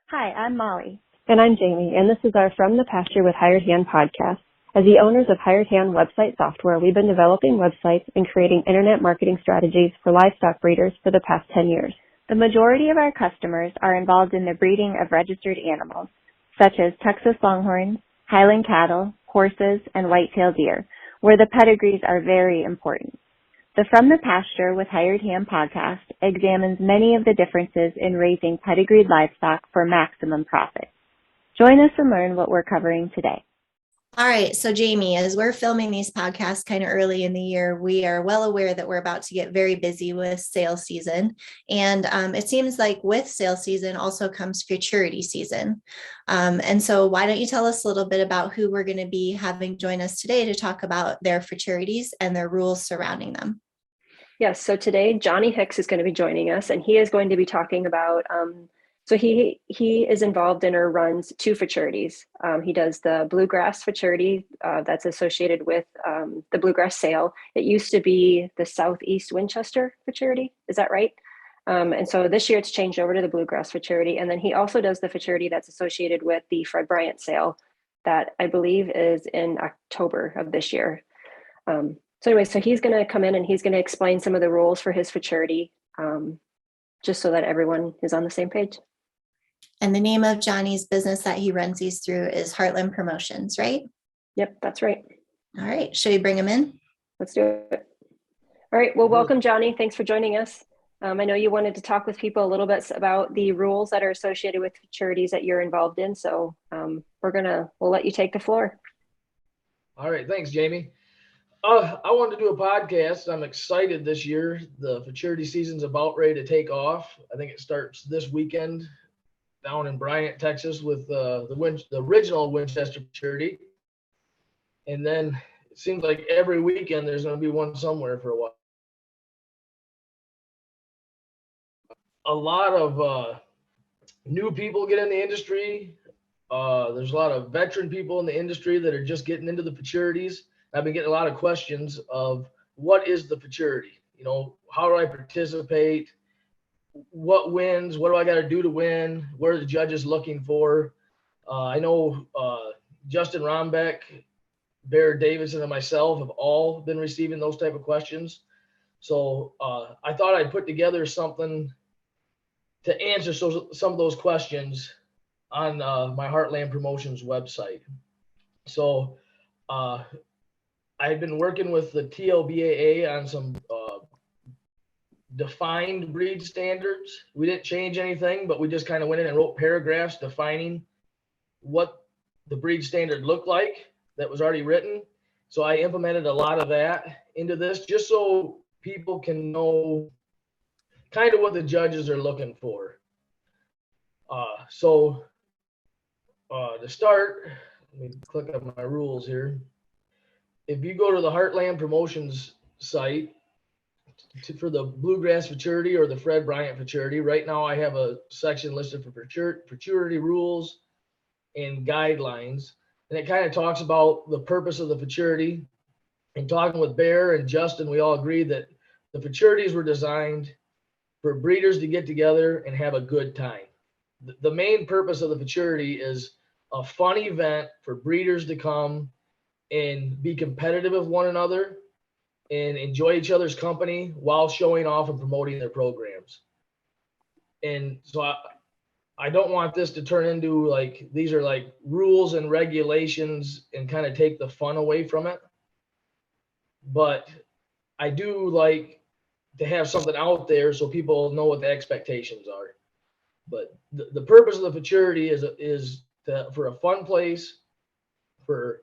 Hi, I'm Molly. And I'm Jamie, and this is our From the Pasture with Hired Hand podcast. As the owners of Hired Hand website software, we've been developing websites and creating internet marketing strategies for livestock breeders for the past 10 years. The majority of our customers are involved in the breeding of registered animals, such as Texas Longhorns, Highland cattle, horses, and white-tailed deer, where the pedigrees are very important. The From the Pasture with Hired Hand podcast examines many of the differences in raising pedigreed livestock for maximum profit. Join us and learn what we're covering today. All right. So Jamie, as we're filming these podcasts kind of early in the year, we are well aware that we're about to get very busy with sales season. And it seems like with sales season also comes futurity season. And so why don't you tell us a little bit about who we're going to be having join us today to talk about their futurities and their rules surrounding them? Yes, so today Johnny Hicks is going to be joining us, and he is going to be talking about, so he is involved in or runs two futurities. He does the bluegrass futurity that's associated with the bluegrass sale. It used to be the Southeast Winchester futurity, is that right? And so this year it's changed over to the bluegrass futurity, and then he also does the futurity that's associated with the Fred Bryant sale that I believe is in October of this year. So anyway, so he's going to come in and he's going to explain some of the rules for his futurity, just so that everyone is on the same page. And the name of Johnny's business that he runs these through is Heartland Promotions, right? Yep, that's right. All right. Should we bring him in? Let's do it. All right. Well, welcome, Johnny. Thanks for joining us. I know you wanted to talk with people a little bit about the rules that are associated with futurities that you're involved in. So we'll let you take the floor. All right. Thanks, Jamie. I wanted to do a podcast. I'm excited this year. The futurity season's about ready to take off. I think it starts this weekend down in Bryant, Texas with the original Winchester futurity. And then it seems like every weekend there's going to be one somewhere for a while. A lot of new people get in the industry. There's a lot of veteran people in the industry that are just getting into the futurities. I've been getting a lot of questions of what is the futurity? You know, how do I participate? What wins? What do I got to do to win? What are the judges looking for? I know Justin Rombeck, Barrett Davidson, and myself have all been receiving those type of questions. So I thought I'd put together something to answer some of those questions on my Heartland Promotions website. So I've been working with the TLBAA on some defined breed standards. We didn't change anything, but we just kind of went in and wrote paragraphs defining what the breed standard looked like that was already written. So I implemented a lot of that into this just so people can know kind of what the judges are looking for. To start, let me click on my rules here. If you go to the Heartland Promotions site for the Bluegrass Futurity or the Fred Bryant Futurity, right now I have a section listed for futurity rules and guidelines. And it kind of talks about the purpose of the futurity. And talking with Bear and Justin, we all agreed that the futurities were designed for breeders to get together and have a good time. The main purpose of the futurity is a fun event for breeders to come and be competitive with one another and enjoy each other's company while showing off and promoting their programs. And so I don't want this to turn into like, these are like rules and regulations and kind of take the fun away from it. But I do like to have something out there so people know what the expectations are. But the purpose of the futurity is for a fun place for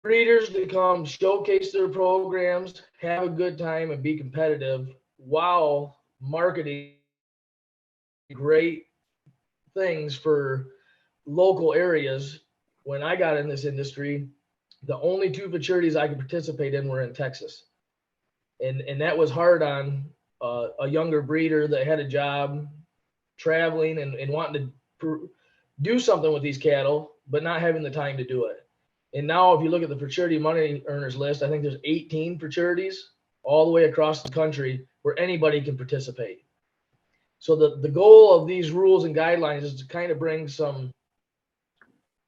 breeders to come showcase their programs, have a good time, and be competitive while marketing great things for local areas. When I got in this industry, the only two futurities I could participate in were in Texas. And that was hard on a younger breeder that had a job traveling and wanting to do something with these cattle, but not having the time to do it. And now if you look at the futurity money earners list, I think there's 18 futurities all the way across the country where anybody can participate. So the goal of these rules and guidelines is to kind of bring some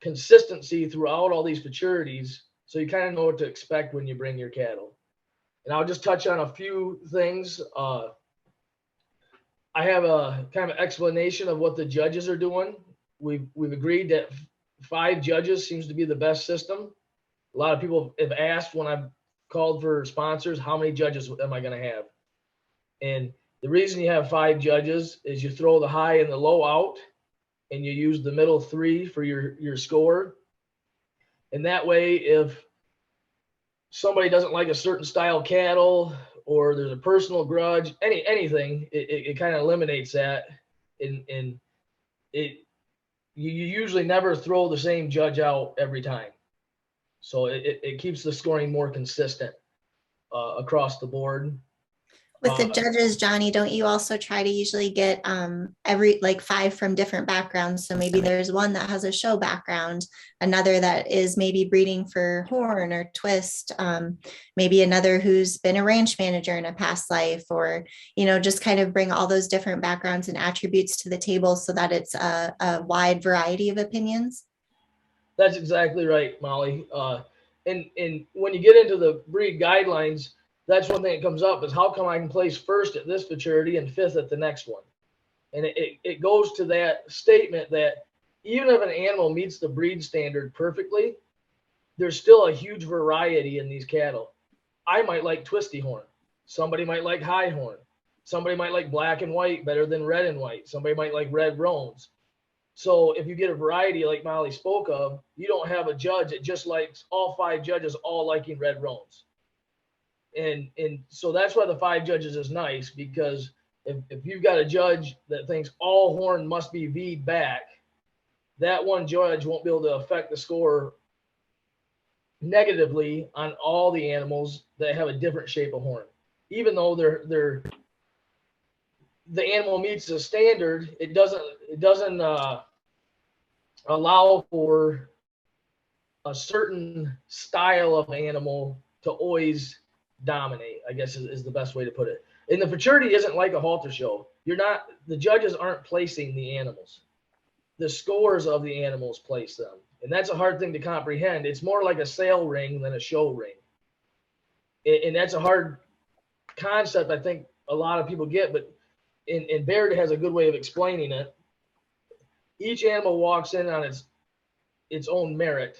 consistency throughout all these futurities, so you kind of know what to expect when you bring your cattle. And I'll just touch on a few things. I have a kind of explanation of what the judges are doing. We've agreed that 5 judges seems to be the best system. A lot of people have asked when I've called for sponsors, how many judges am I going to have? And the reason you have 5 judges is you throw the high and the low out, and you use the middle 3 for your score. And that way, if somebody doesn't like a certain style cattle, or there's a personal grudge, anything, it kind of eliminates that. And you usually never throw the same judge out every time. So it keeps the scoring more consistent across the board. With the judges, Johnny, don't you also try to usually get every like 5 from different backgrounds? So maybe there's one that has a show background, another that is maybe breeding for horn or twist, maybe another who's been a ranch manager in a past life, or, just kind of bring all those different backgrounds and attributes to the table so that it's a wide variety of opinions. That's exactly right, Molly. And when you get into the breed guidelines, that's one thing that comes up is how come I can place first at this futurity and 5th at the next one? And it goes to that statement that even if an animal meets the breed standard perfectly, there's still a huge variety in these cattle. I might like twisty horn. Somebody might like high horn. Somebody might like black and white better than red and white. Somebody might like red roans. So if you get a variety like Molly spoke of, you don't have a judge that just likes all 5 judges all liking red roans. And so that's why the 5 judges is nice, because if you've got a judge that thinks all horn must be V'd back, that one judge won't be able to affect the score negatively on all the animals that have a different shape of horn. Even though the animal meets the standard, it doesn't allow for a certain style of animal to always dominate, I guess is the best way to put it. And the futurity isn't like a halter show. The judges aren't placing the animals. The scores of the animals place them. And that's a hard thing to comprehend. It's more like a sale ring than a show ring. And that's a hard concept I think a lot of people get, but and Baird has a good way of explaining it. Each animal walks in on its own merit,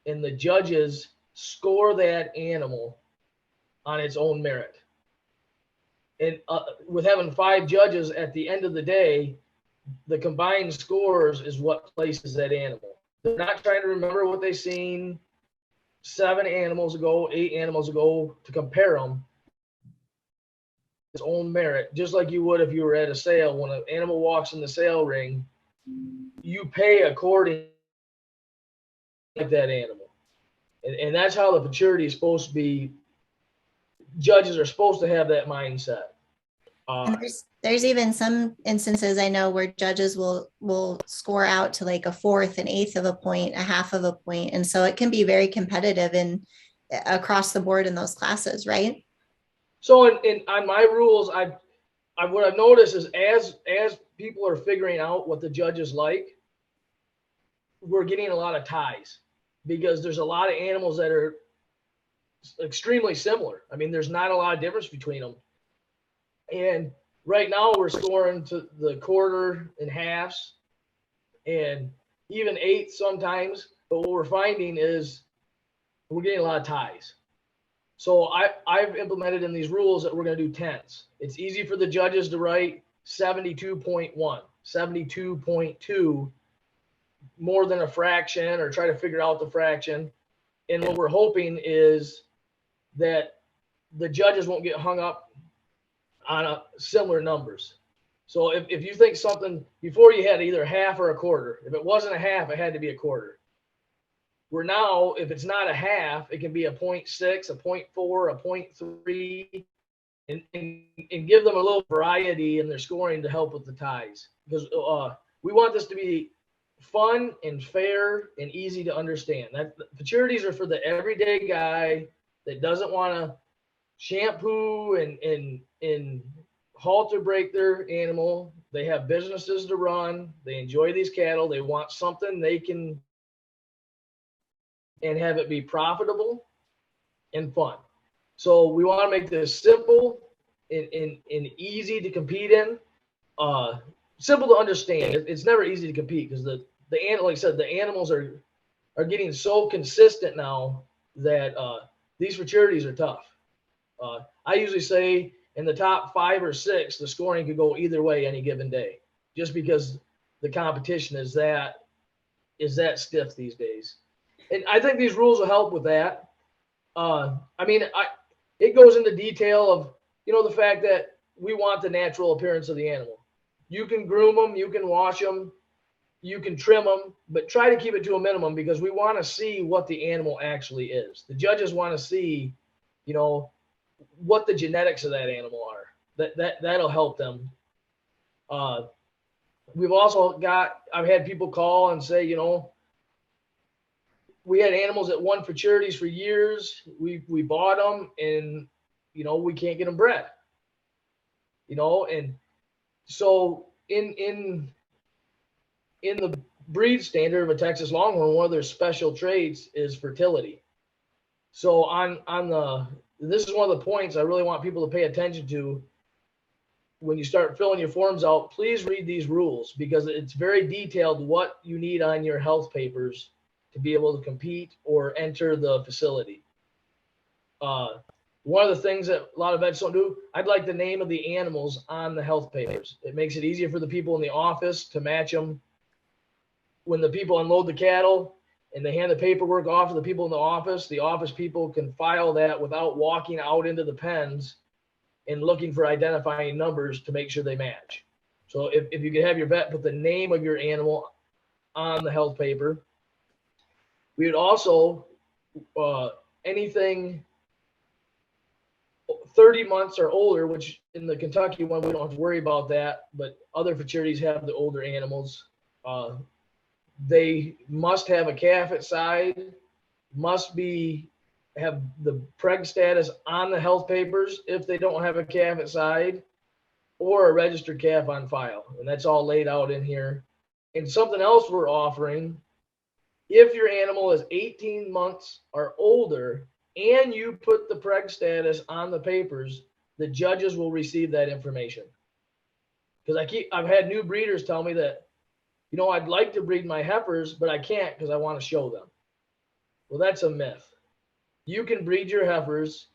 and the judges score that animal on its own merit. And with having 5 judges at the end of the day, the combined scores is what places that animal. They're not trying to remember what they've seen 7 animals ago, 8 animals ago to compare them. Its own merit, just like you would if you were at a sale. When an animal walks in the sale ring, you pay according to that animal. And that's how the futurity is supposed to be. Judges are supposed to have that mindset. And there's even some instances I know where judges will score out to like a 4th, an 1/8 of a point, a 1/2 of a point. And so it can be very competitive across the board in those classes, right? So on my rules, what I've noticed is as people are figuring out what the judges like, we're getting a lot of ties, because there's a lot of animals that are extremely similar. I mean, there's not a lot of difference between them. And right now we're scoring to the quarter and halves and even 1/8 sometimes. But what we're finding is we're getting a lot of ties. So I've implemented in these rules that we're going to do 10s. It's easy for the judges to write 72.1, 72.2, more than a fraction, or try to figure out the fraction. And what we're hoping is that the judges won't get hung up on similar numbers. So if you think something, before you had either 1/2 or a quarter. If it wasn't a 1/2, it had to be a quarter. Where now, if it's not a 1/2, it can be a 0.6, a 0.4, a 0.3, and give them a little variety in their scoring to help with the ties. Because we want this to be fun and fair and easy to understand. Futurities are for the everyday guy that doesn't want to shampoo and halter break their animal. They have businesses to run. They enjoy these cattle. They want something they can and have it be profitable and fun. So we want to make this simple and easy to compete in. Simple to understand. It's never easy to compete because the like I said, the animals are getting so consistent now that these futurities are tough. I usually say in the top 5 or 6, the scoring could go either way any given day, just because the competition is that stiff these days. And I think these rules will help with that. It goes into detail of, the fact that we want the natural appearance of the animal. You can groom them, you can wash them, you can trim them, but try to keep it to a minimum because we want to see what the animal actually is. The judges want to see, what the genetics of that animal are. That'll help them. We've also I've had people call and say, we had animals that won futurities for years. We bought them and, we can't get them bred. And so in the breed standard of a Texas Longhorn, one of their special traits is fertility. So this is one of the points I really want people to pay attention to when you start filling your forms out. Please read these rules because it's very detailed what you need on your health papers to be able to compete or enter the facility. One of the things that a lot of vets don't do, I'd like the name of the animals on the health papers. It makes it easier for the people in the office to match them. When the people unload the cattle and they hand the paperwork off to the people in the office people can file that without walking out into the pens and looking for identifying numbers to make sure they match. So if you could have your vet put the name of your animal on the health paper. We would also, anything 30 months or older, which in the Kentucky one, we don't have to worry about that, but other futurities have the older animals. They must have a calf at side, must have the preg status on the health papers if they don't have a calf at side, or a registered calf on file. And that's all laid out in here. And something else we're offering, if your animal is 18 months or older and you put the preg status on the papers, the judges will receive that information. Because I've had new breeders tell me that, I'd like to breed my heifers, but I can't because I want to show them. Well, that's a myth. You can breed your heifers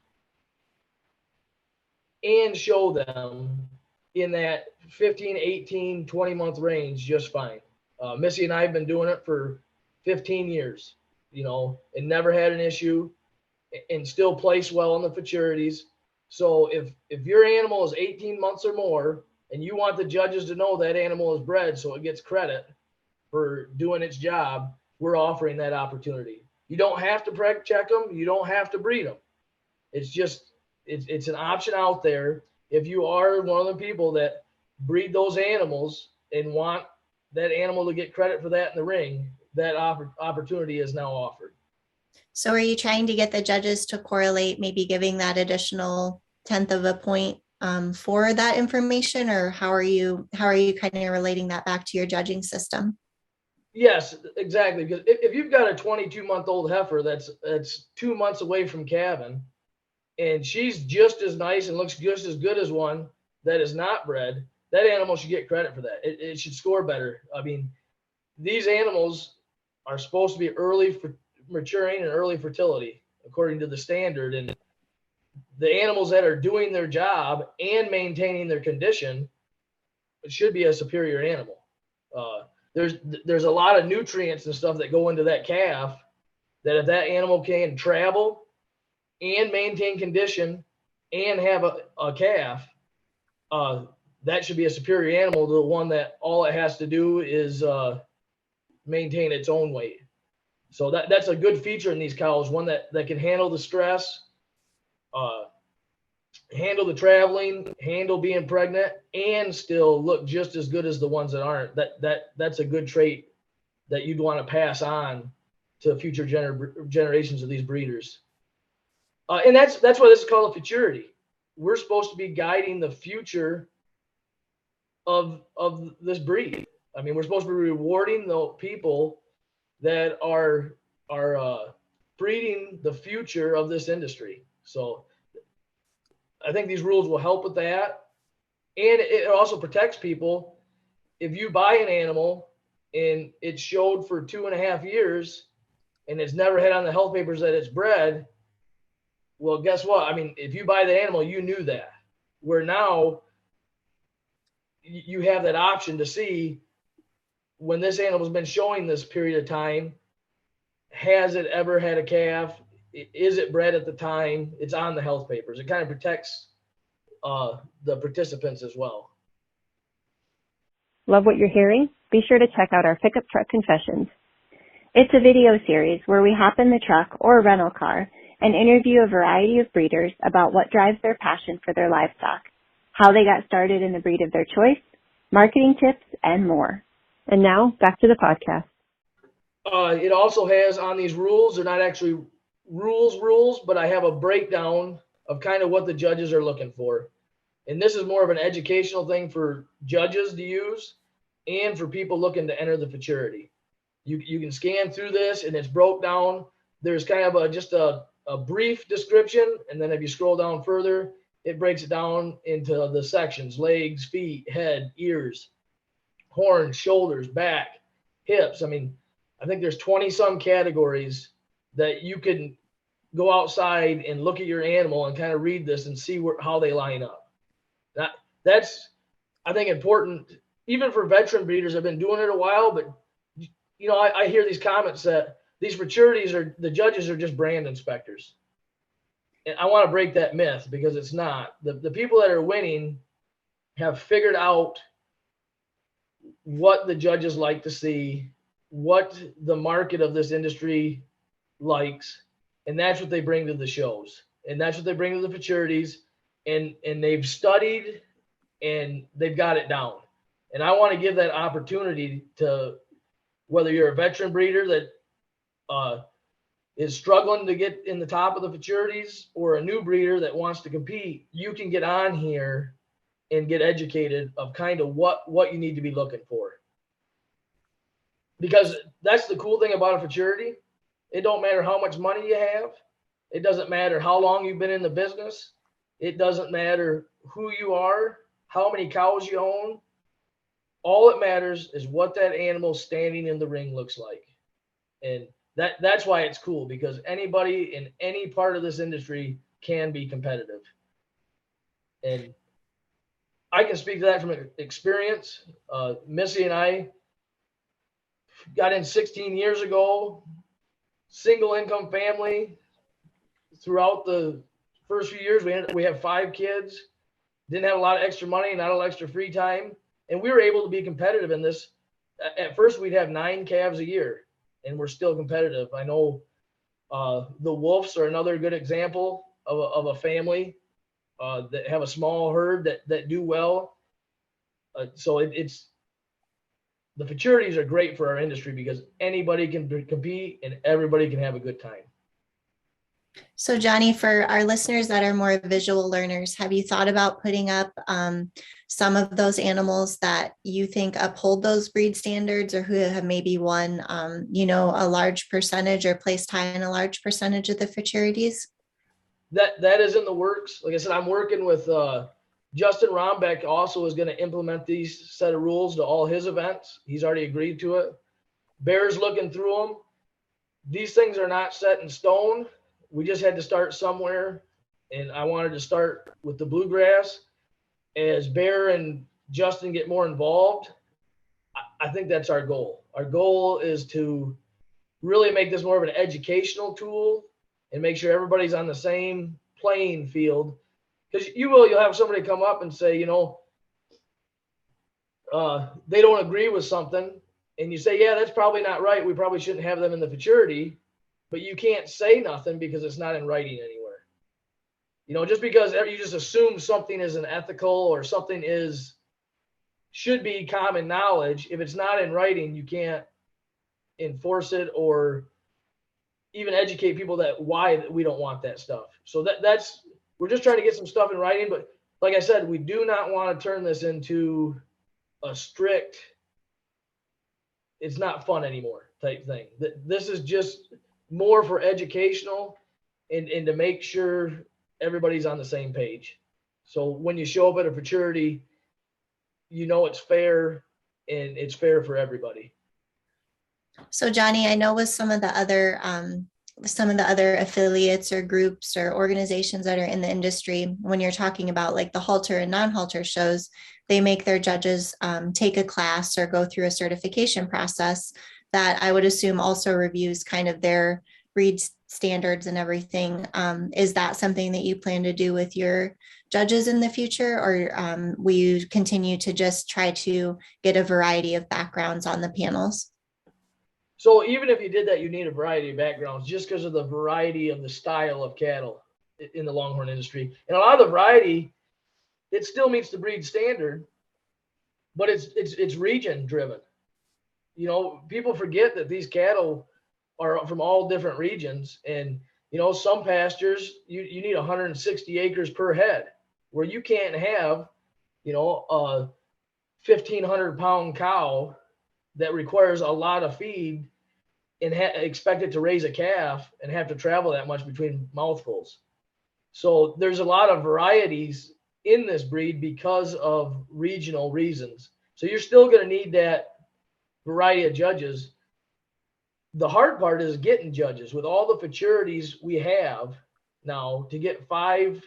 and show them in that 15, 18, 20-month range just fine. Missy and I have been doing it for 15 years, and never had an issue and still place well in the futurities. So if your animal is 18 months or more and you want the judges to know that animal is bred so it gets credit for doing its job, we're offering that opportunity. You don't have to preg check them. You don't have to breed them. It's just, it's an option out there. If you are one of the people that breed those animals and want that animal to get credit for that in the ring, that opportunity is now offered. So are you trying to get the judges to correlate, maybe giving that additional 1/10 of a point for that information, or how are you kind of relating that back to your judging system? Yes, exactly. Because if you've got a 22-month-old heifer that's 2 months away from calving, and she's just as nice and looks just as good as one that is not bred, that animal should get credit for that. It should score better. I mean, these animals are supposed to be early for maturing and early fertility according to the standard, and the animals that are doing their job and maintaining their condition should be a superior animal. There's a lot of nutrients and stuff that go into that calf that if that animal can travel and maintain condition and have a calf, that should be a superior animal to the one that all it has to do is maintain its own weight. So that's a good feature in these cows, one that can handle the stress, handle the traveling, handle being pregnant, and still look just as good as the ones that aren't. That's a good trait that you'd want to pass on to future generations of these breeders. And that's why this is called a futurity. We're supposed to be guiding the future of this breed. I mean, we're supposed to be rewarding the people that are breeding the future of this industry. So I think these rules will help with that. And it also protects people. If you buy an animal and it's showed for 2.5 years and it's never had on the health papers that it's bred, well, guess what? I mean, if you buy the animal, you knew that. Where now you have that option to see when this animal's been showing this period of time, has it ever had a calf? Is it bred at the time? It's on the health papers. It kind of protects the participants as well. Love what you're hearing? Be sure to check out our Pickup Truck Confessions. It's a video series where we hop in the truck or rental car and interview a variety of breeders about what drives their passion for their livestock, how they got started in the breed of their choice, marketing tips, and more. And now, back to the podcast. It also has on these rules, they're not actually rules, but I have a breakdown of kind of what the judges are looking for. And this is more of an educational thing for judges to use and for people looking to enter the futurity. You can scan through this and it's broke down. There's kind of just a brief description. And then if you scroll down further, it breaks it down into the sections: legs, feet, head, ears, horns, shoulders, back, hips. I mean, I think there's 20 some categories that you can go outside and look at your animal and kind of read this and see how they line up. That's, I think, important, even for veteran breeders. I've been doing it a while, but you know, I hear these comments that these futurities the judges are just brand inspectors. And I want to break that myth, because it's not. The people that are winning have figured out what the judges like to see, what the market of this industry likes, and that's what they bring to the shows. And that's what they bring to the futurities. And they've studied and they've got it down. And I want to give that opportunity to, whether you're a veteran breeder that is struggling to get in the top of the futurities, or a new breeder that wants to compete, you can get on here and get educated of kind of what you need to be looking for. Because that's the cool thing about a futurity. It don't matter how much money you have. It doesn't matter how long you've been in the business. It doesn't matter who you are, how many cows you own. All it matters is what that animal standing in the ring looks like. And that's why it's cool, because anybody in any part of this industry can be competitive. And I can speak to that from experience. Missy and I got in 16 years ago, single income family. Throughout the first few years, we have 5 kids, didn't have a lot of extra money, not a lot of extra free time. And we were able to be competitive in this. At first, we'd have 9 calves a year, and we're still competitive. I know the Wolves are another good example of a family that have a small herd that do well. So it's the futurities are great for our industry, because anybody can compete and everybody can have a good time. So Johnny, for our listeners that are more visual learners, have you thought about putting up some of those animals that you think uphold those breed standards, or who have maybe won, a large percentage or placed high in a large percentage of the futurities? That is in the works. Like I said, I'm working with Justin Rombeck. Also is going to implement these set of rules to all his events. He's already agreed to it. Bear's looking through them. These things are not set in stone. We just had to start somewhere, and I wanted to start with the bluegrass. As Bear and Justin get more involved, I think that's our goal. Our goal is to really make this more of an educational tool and make sure everybody's on the same playing field. Because you'll have somebody come up and say, they don't agree with something, and you say, yeah, that's probably not right. We probably shouldn't have them in the futurity. But you can't say nothing because it's not in writing anywhere. Just because you just assume something is unethical or something should be common knowledge. If it's not in writing, you can't enforce it or even educate people why we don't want that stuff. So we're just trying to get some stuff in writing. But like I said, we do not want to turn this into a strict, it's not fun anymore type thing. This is just more for educational and to make sure everybody's on the same page. So when you show up at a futurity, you know it's fair and it's fair for everybody. So Johnny, I know with some of the other affiliates or groups or organizations that are in the industry, when you're talking about like the halter and non-halter shows, they make their judges take a class or go through a certification process that I would assume also reviews kind of their breed standards and everything. Is that something that you plan to do with your judges in the future, or will you continue to just try to get a variety of backgrounds on the panels? So even if you did that, you need a variety of backgrounds just because of the variety of the style of cattle in the longhorn industry. And a lot of the variety, it still meets the breed standard, but it's region driven. You know, people forget that these cattle are from all different regions, and you know, some pastures you need 160 acres per head, where you can't have, you know, a 1,500-pound cow that requires a lot of feed and expect it to raise a calf and have to travel that much between mouthfuls. So there's a lot of varieties in this breed because of regional reasons. So you're still going to need that variety of judges. The hard part is getting judges. With all the futurities we have now, to get 5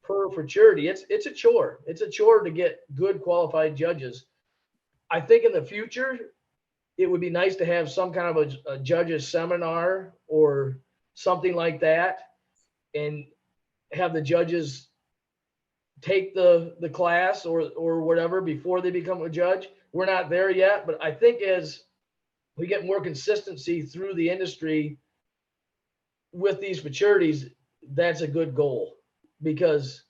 per futurity, it's a chore. It's a chore to get good qualified judges. I think in the future, it would be nice to have some kind of a judges seminar or something like that, and have the judges take the class or whatever before they become a judge. We're not there yet, but I think as we get more consistency through the industry with these futurities, that's a good goal, because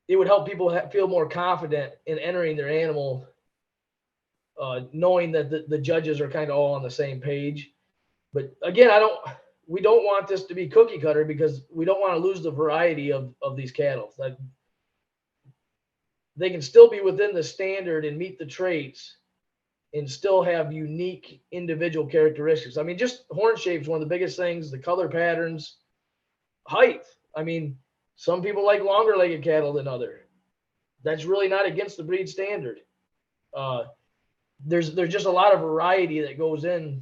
it would help people feel more confident in entering their animal, knowing that the judges are kind of all on the same page. But again, we don't want this to be cookie cutter, because we don't want to lose the variety of these cattle. Like, they can still be within the standard and meet the traits and still have unique individual characteristics. I mean, just horn shape's one of the biggest things, the color patterns, height. I mean, some people like longer legged cattle than other. That's really not against the breed standard. There's just a lot of variety that goes into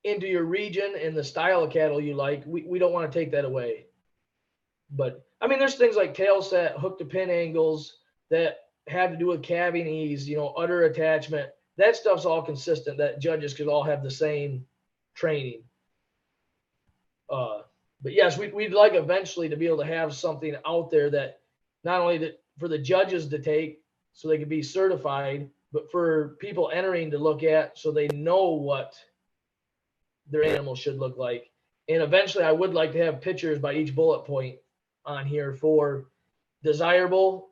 your region and the style of cattle you like. We don't want to take that away. But I mean, there's things like tail set, hook to pin angles that have to do with calving ease, you know, udder attachment. That stuff's all consistent, that judges could all have the same training. But yes, we'd like eventually to be able to have something out there that not only for the judges to take so they can be certified, but for people entering to look at so they know what their animal should look like. And eventually I would like to have pictures by each bullet point on here for desirable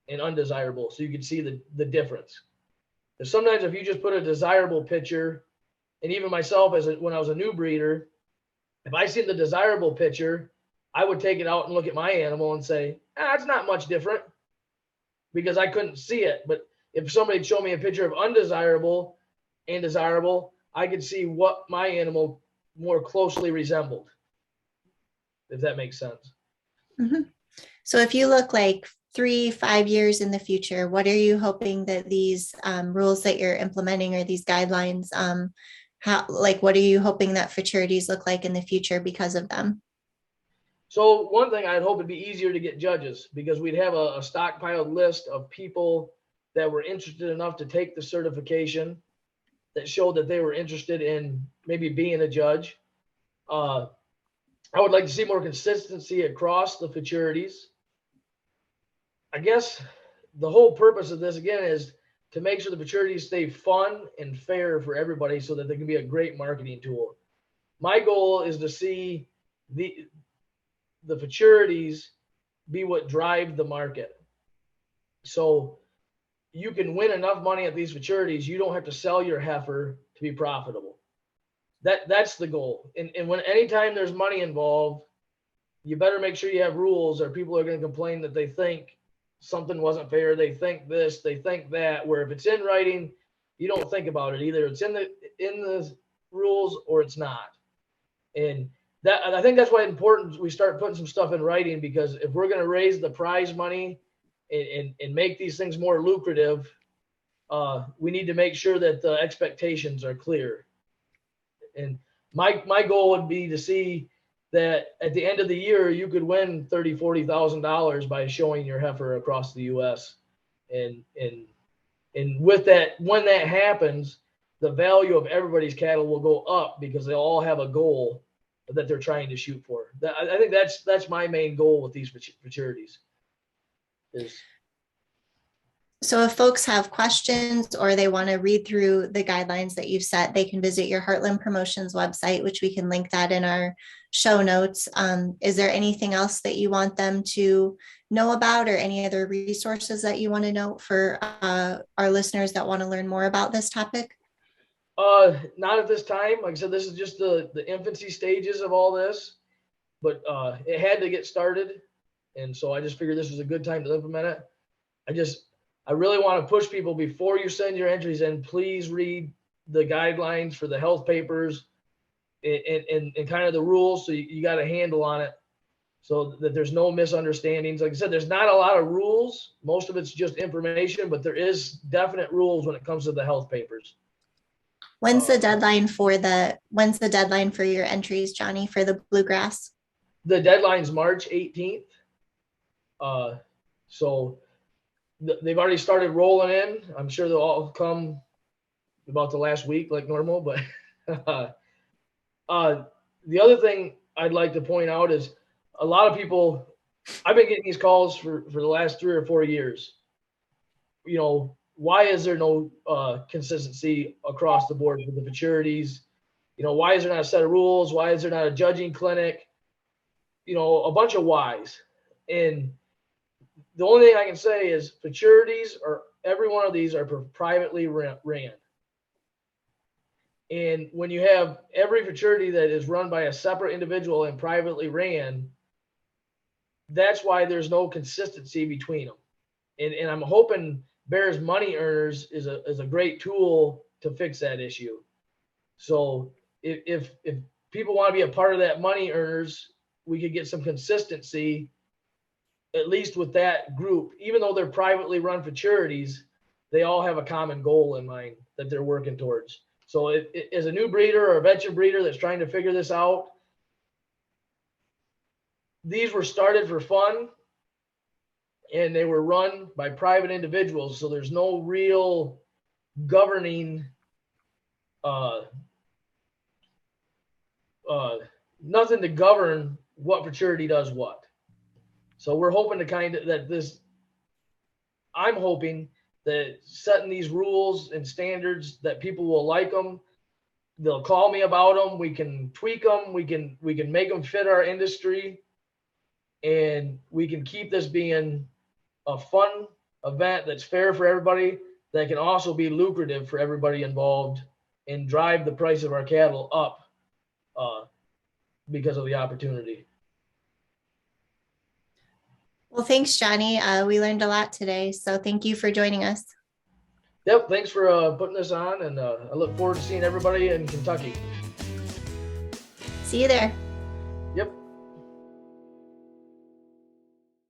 and undesirable, so you can see the difference. Because sometimes if you just put a desirable picture, and even myself when I was a new breeder, if I see the desirable picture, I would take it out and look at my animal and say, it's not much different, because I couldn't see it. But if somebody showed me a picture of undesirable and desirable, I could see what my animal more closely resembled, if that makes sense. Mm-hmm. So if you look like 3-5 years in the future, what are you hoping that these rules that you're implementing, or these guidelines, what are you hoping that futurities look like in the future because of them? So one thing, I'd hope it'd be easier to get judges, because we'd have a stockpiled list of people that were interested enough to take the certification, that showed that they were interested in maybe being a judge. I would like to see more consistency across the futurities. I guess the whole purpose of this, again, is to make sure the futurities stay fun and fair for everybody, so that they can be a great marketing tool. My goal is to see the futurities be what drive the market. So you can win enough money at these futurities, you don't have to sell your heifer to be profitable. That's the goal. And when anytime there's money involved, you better make sure you have rules, or people are going to complain that they think something wasn't fair. They think this, they think that, where if it's in writing, you don't think about it. Either it's in the rules or it's not. And I think that's why it's important we start putting some stuff in writing, because if we're going to raise the prize money and make these things more lucrative, we need to make sure that the expectations are clear. And my goal would be to see that at the end of the year, you could win $30,000-$40,000 by showing your heifer across the U.S. And with that, when that happens, the value of everybody's cattle will go up because they all have a goal that they're trying to shoot for. I think that's my main goal with these futurities. So if folks have questions or they want to read through the guidelines that you've set, they can visit your Heartland Promotions website, which we can link that in our show notes. Is there anything else that you want them to know about, or any other resources that you want to note for our listeners that want to learn more about this topic? Not at this time. Like I said, this is just the infancy stages of all this, but it had to get started. And so I just figured this was a good time to implement it. I really want to push people, before you send your entries in, please read the guidelines for the health papers and kind of the rules, so you got a handle on it, so that there's no misunderstandings. Like I said, there's not a lot of rules. Most of it's just information, but there is definite rules when it comes to the health papers. When's the deadline for your entries, Johnny, for the bluegrass? The deadline's March 18th. So they've already started rolling in. I'm sure they'll all come about the last week like normal, but the other thing I'd like to point out is a lot of people, I've been getting these calls for the last 3 or 4 years. You know, why is there no consistency across the board with the futurities? You know, why is there not a set of rules? Why is there not a judging clinic? You know, a bunch of whys. And the only thing I can say is futurities, every one of these are privately ran. And when you have every futurity that is run by a separate individual and privately ran, that's why there's no consistency between them. And I'm hoping Bears Money Earners is a great tool to fix that issue. So if people want to be a part of that Money Earners, we could get some consistency, at least with that group. Even though they're privately run futurities, they all have a common goal in mind that they're working towards. So as a new breeder or a veteran breeder that's trying to figure this out, these were started for fun, and they were run by private individuals. So there's no real governing, nothing to govern what futurity does what. So we're hoping to I'm hoping that setting these rules and standards that people will like them. They'll call me about them. We can tweak them. We can make them fit our industry, and we can keep this being a fun event that's fair for everybody, that can also be lucrative for everybody involved, and drive the price of our cattle up because of the opportunity. Well, thanks, Johnny. We learned a lot today, so thank you for joining us. Yep, thanks for putting this on, and I look forward to seeing everybody in Kentucky. See you there.